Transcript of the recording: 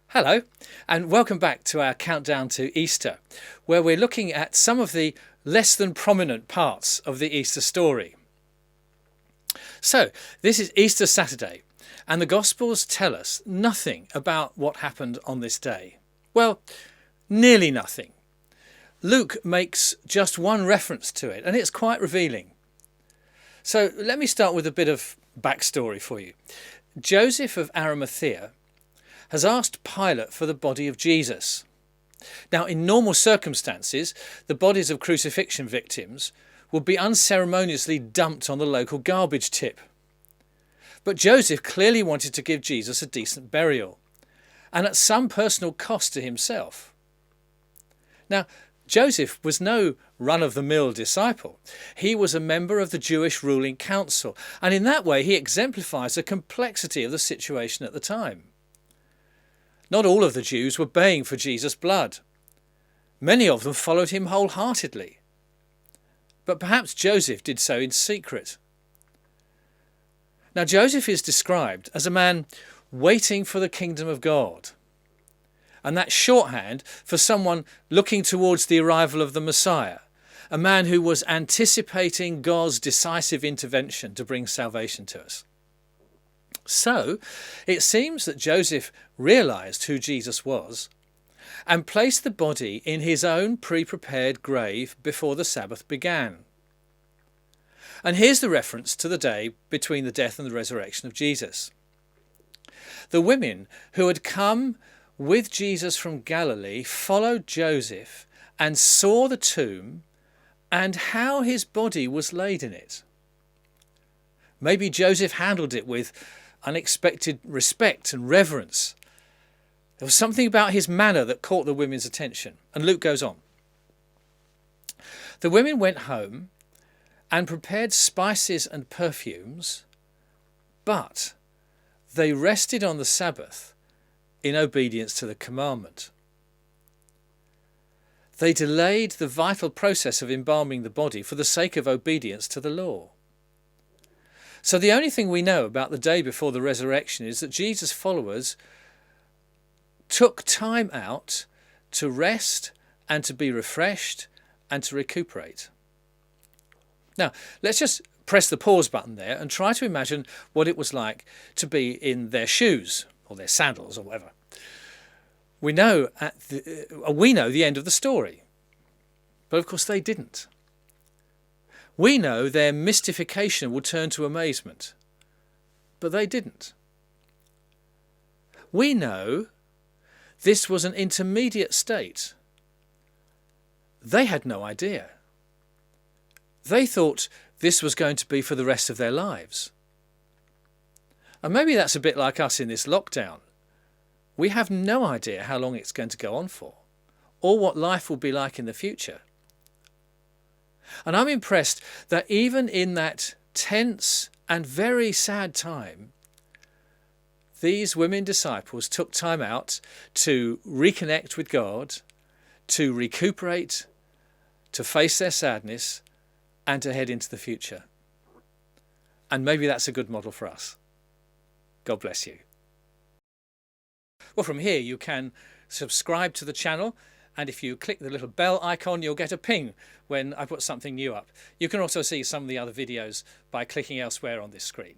Hello, and welcome back to our countdown to Easter, where we're looking at some of the less than prominent parts of the Easter story. So, this is Easter Saturday, and the Gospels tell us nothing about what happened on this day. Well, nearly nothing. Luke makes just one reference to it, and it's quite revealing. So, let me start with a bit of backstory for you. Joseph of Arimathea has asked Pilate for the body of Jesus. Now, in normal circumstances, the bodies of crucifixion victims would be unceremoniously dumped on the local garbage tip. But Joseph clearly wanted to give Jesus a decent burial, and at some personal cost to himself. Now, Joseph was no run-of-the-mill disciple. He was a member of the Jewish ruling council, and in that way he exemplifies the complexity of the situation at the time. Not all of the Jews were baying for Jesus' blood. Many of them followed him wholeheartedly. But perhaps Joseph did so in secret. Now, Joseph is described as a man waiting for the kingdom of God. And that's shorthand for someone looking towards the arrival of the Messiah, a man who was anticipating God's decisive intervention to bring salvation to us. So, it seems that Joseph realised who Jesus was and placed the body in his own pre-prepared grave before the Sabbath began. And here's the reference to the day between the death and the resurrection of Jesus. The women who had come with Jesus from Galilee followed Joseph and saw the tomb and how his body was laid in it. Maybe Joseph handled it with unexpected respect and reverence. There was something about his manner that caught the women's attention. And Luke goes on. The women went home and prepared spices and perfumes, but they rested on the Sabbath in obedience to the commandment. They delayed the vital process of embalming the body for the sake of obedience to the law. So the only thing we know about the day before the resurrection is that Jesus' followers took time out to rest and to be refreshed and to recuperate. Now, let's just press the pause button there and try to imagine what it was like to be in their shoes or their sandals or whatever. We know the end of the story, but of course they didn't. We know their mystification will turn to amazement, but they didn't. We know this was an intermediate state. They had no idea. They thought this was going to be for the rest of their lives. And maybe that's a bit like us in this lockdown. We have no idea how long it's going to go on for, or what life will be like in the future. And I'm impressed that even in that tense and very sad time, these women disciples took time out to reconnect with God, to recuperate, to face their sadness, and to head into the future. And maybe that's a good model for us. God bless you. Well, from here you can subscribe to the channel, and if you click the little bell icon, you'll get a ping when I put something new up. You can also see some of the other videos by clicking elsewhere on this screen.